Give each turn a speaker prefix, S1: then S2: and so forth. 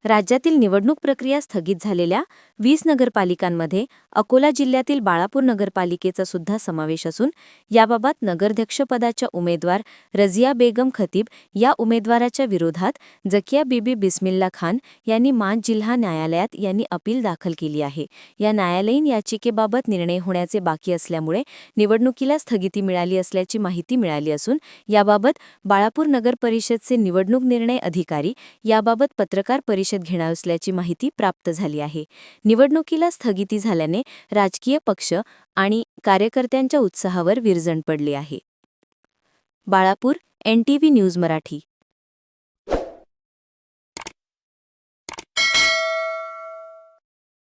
S1: राज्यातील निवडणूक प्रक्रिया स्थगित झालेल्या 20 नगरपालिकांमध्ये अकोला जिल्ह्यातील बाळापूर नगरपालिकेचा सुद्धा समावेश असून याबाबत नगराध्यक्षपदाच्या उमेदवार रझिया बेगम खतीब या उमेदवाराच्या विरोधात जकिया बीबी बिस्मिल्ला खान यांनी मान जिल्हा न्यायालयात यांनी अपील दाखल केली आहे। या न्यायालयीन याचिकेबाबत निर्णय होण्याचे बाकी असल्यामुळे निवडणुकीला स्थगिती मिळाली असल्याची माहिती मिळाली असून याबाबत बाळापूर नगर परिषदचे निवडणूक निर्णय अधिकारी याबाबत पत्रकार परिषद घेणार असल्याची माहिती प्राप्त झाली आहे। निवडणुकीला स्थगिती झाल्याने राजकीय पक्ष आणि कार्यकर्त्यांच्या उत्साहावर विरजण पडली आहे। Balapur NTV news Marathi.